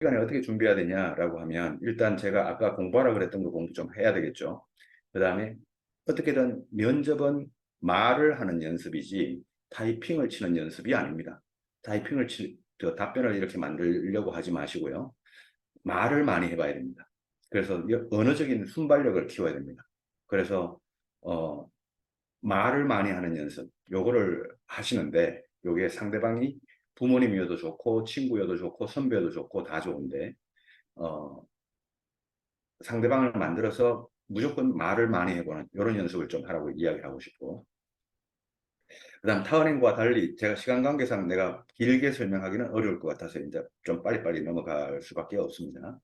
시간에 어떻게 준비해야 되냐라고 하면 일단 제가 아까 공부하라 그랬던 거 공부 좀 해야 되겠죠. 그다음에 어떻게든 면접은 말을 하는 연습이지 타이핑을 치는 연습이 아닙니다. 타이핑을 저 답변을 이렇게 만들려고 하지 마시고요. 말을 많이 해봐야 됩니다. 그래서 언어적인 순발력을 키워야 됩니다. 그래서 어, 말을 많이 하는 연습, 요거를 하시는데 요게 상대방이 부모님이어도 좋고 친구여도 좋고 선배여도 좋고 다 좋은데 어, 상대방을 만들어서 무조건 말을 많이 해보는 이런 연습을 좀 하라고 이야기하고 싶고 그다음 타원행과 달리 제가 시간 관계상 내가 길게 설명하기는 어려울 것 같아서 이제 좀 빨리빨리 넘어갈 수밖에 없습니다.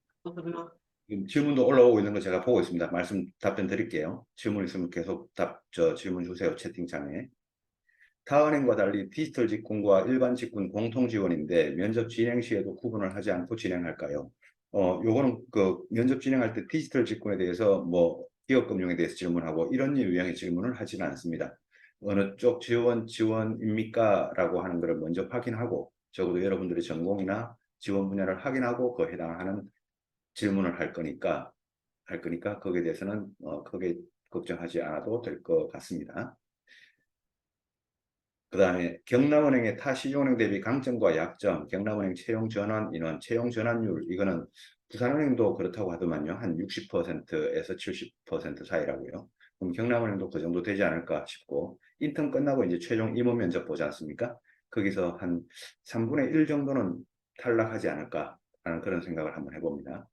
지금 질문도 올라오고 있는 거 제가 보고 있습니다. 답변 드릴게요. 질문 있으면 계속 질문 주세요. 채팅창에. 타은행과 달리 디지털 직군과 일반 직군 공통 지원인데 면접 진행 시에도 구분을 하지 않고 진행할까요? 요거는 그 면접 진행할 때 디지털 직군에 대해서 뭐 기업 금융에 대해서 질문하고 이런 유형의 질문을 하지는 않습니다. 어느 쪽 지원입니까? 라고 하는 것을 먼저 확인하고 적어도 여러분들의 전공이나 지원 분야를 확인하고 그 해당하는 질문을 할 거니까 거기에 대해서는 크게 걱정하지 않아도 될 것 같습니다. 그 다음에 경남은행의 타 시중은행 대비 강점과 약점, 경남은행 채용 전환 인원, 채용 전환율, 이거는 부산은행도 그렇다고 하더만요. 한 60%에서 70% 사이라고요. 그럼 경남은행도 그 정도 되지 않을까 싶고, 인턴 끝나고 이제 최종 임원 면접 보지 않습니까? 거기서 한 3분의 1 정도는 탈락하지 않을까 하는 그런 생각을 한번 해봅니다.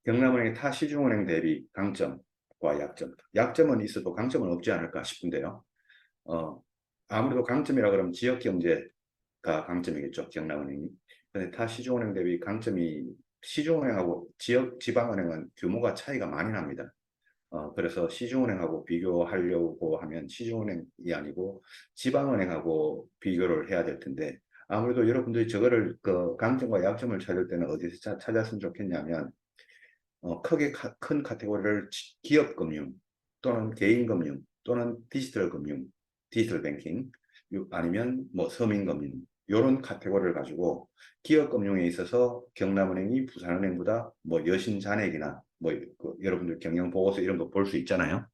경남은행의 타 시중은행 대비 강점과 약점. 약점은 있어도 강점은 없지 않을까 싶은데요. 어, 아무래도 강점이라 그러면 지역 경제가 강점이겠죠. 경남은행이. 근데 타 시중은행 대비 강점이 시중은행하고 지방은행은 규모가 차이가 많이 납니다. 그래서 시중은행하고 비교하려고 하면 시중은행이 아니고 지방은행하고 비교를 해야 될 텐데 아무래도 여러분들이 저거를 그 강점과 약점을 찾을 때는 어디서 찾았으면 좋겠냐면 큰 카테고리를 기업 금융 또는 개인 금융 또는 디지털 금융, 디지털 뱅킹 아니면 뭐 서민 금융 이런 카테고리를 가지고 기업 금융에 있어서 경남은행이 부산은행보다 뭐 여신 잔액이나 뭐그 여러분들 경영 보고서 이런 거 볼 수 있잖아요.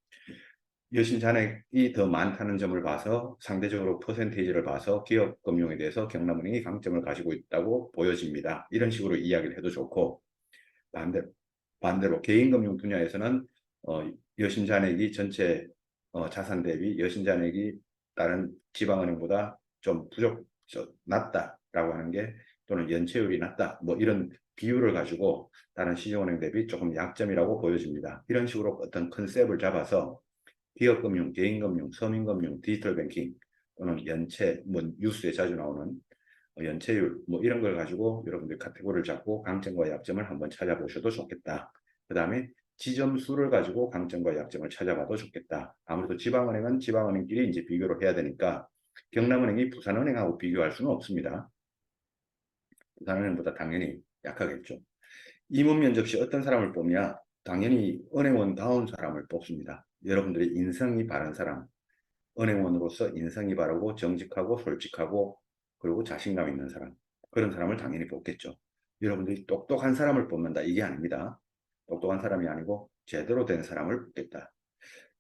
여신 잔액이 더 많다는 점을 봐서 상대적으로 퍼센테이지를 봐서 기업 금융에 대해서 경남은행이 강점을 가지고 있다고 보여집니다. 이런 식으로 이야기를 해도 좋고 반대로 개인금융 분야에서는 어, 여신잔액이 전체 자산 대비 여신잔액이 다른 지방은행보다 좀 낮다라고 하는 게 또는 연체율이 낮다 뭐 이런 비율을 가지고 다른 시중은행 대비 조금 약점이라고 보여집니다. 이런 식으로 어떤 컨셉을 잡아서 기업금융, 개인금융, 서민금융, 디지털 뱅킹 또는 뭐 뉴스에 자주 나오는 연체율 뭐 이런 걸 가지고 여러분들 카테고리를 잡고 강점과 약점을 한번 찾아보셔도 좋겠다. 그 다음에 지점수를 가지고 강점과 약점을 찾아봐도 좋겠다. 아무래도 지방은행은 지방은행끼리 이제 비교를 해야 되니까 경남은행이 부산은행하고 비교할 수는 없습니다. 부산은행보다 당연히 약하겠죠. 임원 면접 시 어떤 사람을 뽑냐? 당연히 은행원다운 사람을 뽑습니다. 여러분들이 인성이 바른 사람, 은행원으로서 인성이 바르고 정직하고 솔직하고 그리고 자신감 있는 사람 그런 사람을 당연히 뽑겠죠. 여러분들이 똑똑한 사람을 뽑는다 이게 아닙니다. 똑똑한 사람이 아니고 제대로 된 사람을 뽑겠다.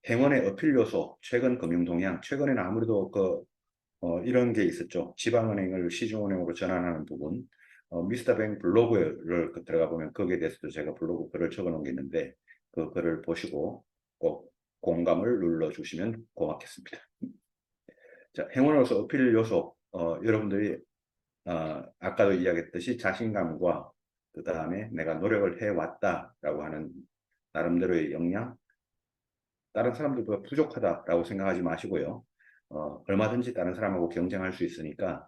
행원의 어필 요소 최근 금융 동향 최근에는 아무래도 이런 게 있었죠. 지방은행을 시중은행으로 전환하는 부분 미스터뱅 블로그를 들어가 보면 거기에 대해서도 제가 블로그 글을 적어 놓은 게 있는데 그 글을 보시고 꼭 공감을 눌러주시면 고맙겠습니다. 자, 행운으로서 어필 요소, 여러분들이 아까도 이야기했듯이 자신감과 그 다음에 내가 노력을 해왔다라고 하는 나름대로의 역량, 다른 사람들보다 부족하다라고 생각하지 마시고요. 얼마든지 다른 사람하고 경쟁할 수 있으니까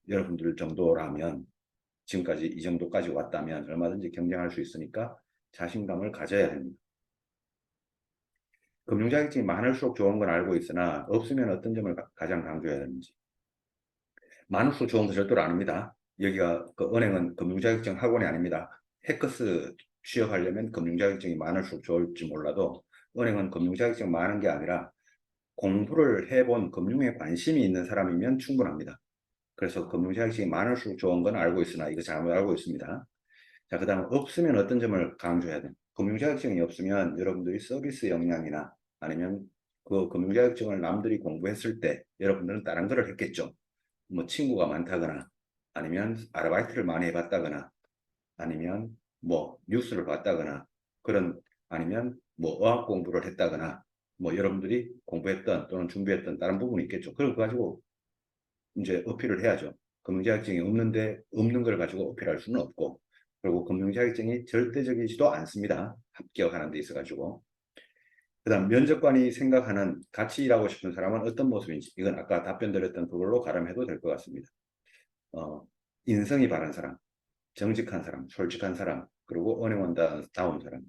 여러분들 정도라면 지금까지 이 정도까지 왔다면 얼마든지 경쟁할 수 있으니까 자신감을 가져야 됩니다. 금융 자격증이 많을수록 좋은 건 알고 있으나 없으면 어떤 점을 가장 강조해야 되는지. 많을수록 좋은 거 절대로 아닙니다. 여기가 그 은행은 금융자격증 학원이 아닙니다. 해커스 취업하려면 금융자격증이 많을수록 좋을지 몰라도 은행은 금융자격증 많은 게 아니라 공부를 해본 금융에 관심이 있는 사람이면 충분합니다. 그래서 금융 자격증이 많을수록 좋은 건 알고 있으나 이거 잘못 알고 있습니다. 자, 그 다음 없으면 어떤 점을 강조해야 돼요? 금융 자격증이 없으면 여러분들이 서비스 역량이나 아니면 그 금융 자격증을 남들이 공부했을 때 여러분들은 다른 거를 했겠죠. 뭐 친구가 많다거나 아니면 아르바이트를 많이 해봤다거나 아니면 뭐 뉴스를 봤다거나 그런 아니면 뭐 어학 공부를 했다거나 뭐 여러분들이 공부했던 또는 준비했던 다른 부분이 있겠죠. 그걸 가지고 이제 어필을 해야죠. 금융자격증이 없는데 없는 걸 가지고 어필할 수는 없고 그리고 금융자격증이 절대적이지도 않습니다. 합격하는 데 있어 가지고 그다음 면접관이 생각하는 같이 일하고 싶은 사람은 어떤 모습인지 이건 아까 답변 드렸던 그걸로 가름해도 될 것 같습니다. 어, 인성이 바른 사람, 정직한 사람, 솔직한 사람, 그리고 은행원다운 사람.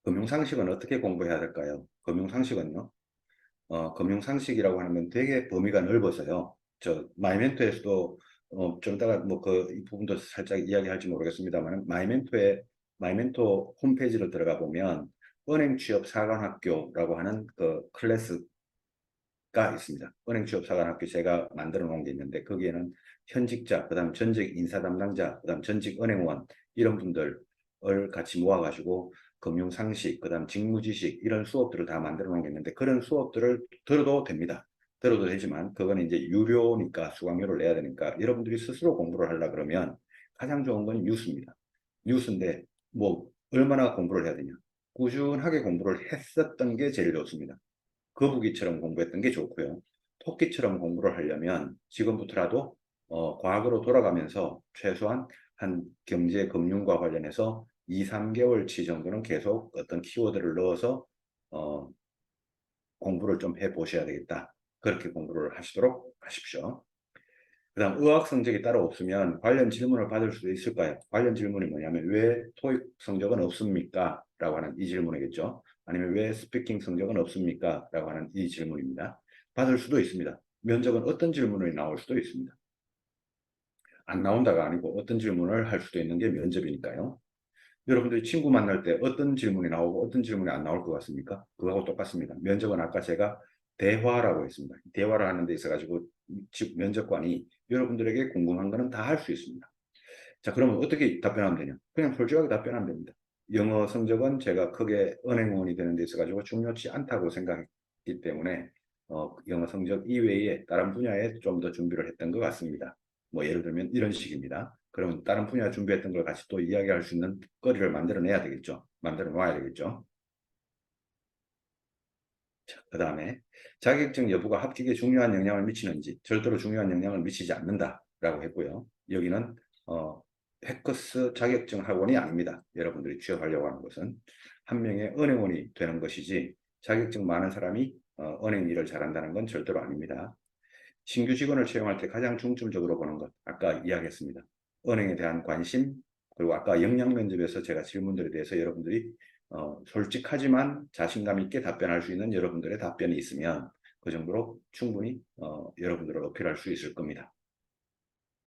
금융상식은 어떻게 공부해야 될까요? 금융상식은요. 금융상식이라고 하면 되게 범위가 넓어서요. 저 마이멘토에서도 좀 이따가 뭐 그 이 부분도 살짝 이야기할지 모르겠습니다만 마이멘토 홈페이지로 들어가 보면 은행 취업 사관학교라고 하는 그 클래스가 있습니다. 은행 취업 사관학교 제가 만들어 놓은 게 있는데 거기에는 현직자, 그다음 전직 인사 담당자, 그다음 전직 은행원 이런 분들을 같이 모아가지고 금융상식, 그다음 직무지식 이런 수업들을 다 만들어 놓은 게 있는데 그런 수업들을 들어도 됩니다. 들어도 되지만 그거는 이제 유료니까 수강료를 내야 되니까 여러분들이 스스로 공부를 하려 그러면 가장 좋은 건 뉴스입니다. 뉴스인데 뭐 얼마나 공부를 해야 되냐? 꾸준하게 공부를 했었던 게 제일 좋습니다. 거북이처럼 공부했던 게 좋고요. 토끼처럼 공부를 하려면 지금부터라도 과거로 돌아가면서 최소한 한 경제 금융과 관련해서 2, 3개월치 정도는 계속 어떤 키워드를 넣어서 어, 공부를 좀 해보셔야 되겠다. 그렇게 공부를 하시도록 하십시오. 그 다음 의학 성적이 따로 없으면 관련 질문을 받을 수도 있을까요? 관련 질문이 뭐냐면 왜 토익 성적은 없습니까? 라고 하는 이 질문이겠죠. 아니면 왜 스피킹 성적은 없습니까? 라고 하는 이 질문입니다. 받을 수도 있습니다. 면접은 어떤 질문이 나올 수도 있습니다. 안 나온다가 아니고 어떤 질문을 할 수도 있는 게 면접이니까요. 여러분들이 친구 만날 때 어떤 질문이 나오고 어떤 질문이 안 나올 것 같습니까? 그거하고 똑같습니다. 면접은 아까 제가 대화라고 했습니다. 대화를 하는 데 있어가지고 면접관이 여러분들에게 궁금한 거는 다 할 수 있습니다. 자, 그러면 어떻게 답변하면 되냐? 그냥 솔직하게 답변하면 됩니다. 영어 성적은 제가 크게 은행원이 되는 데 있어가지고 중요치 않다고 생각했기 때문에 영어 성적 이외에 다른 분야에 좀 더 준비를 했던 것 같습니다. 뭐 예를 들면 이런 식입니다. 그러면 다른 분야 준비했던 걸 같이 또 이야기할 수 있는 거리를 만들어내야 되겠죠. 만들어 놔야 되겠죠. 자, 그 다음에 자격증 여부가 합격에 중요한 영향을 미치는지 절대로 중요한 영향을 미치지 않는다라고 했고요. 여기는 패커스 자격증 학원이 아닙니다. 여러분들이 취업하려고 하는 것은 한 명의 은행원이 되는 것이지 자격증 많은 사람이 은행 일을 잘한다는 건 절대로 아닙니다. 신규 직원을 채용할 때 가장 중점적으로 보는 것, 아까 이야기했습니다. 은행에 대한 관심, 그리고 아까 역량 면접에서 제가 질문들에 대해서 여러분들이 솔직하지만 자신감 있게 답변할 수 있는 여러분들의 답변이 있으면 그 정도로 충분히 여러분들을 어필할 수 있을 겁니다.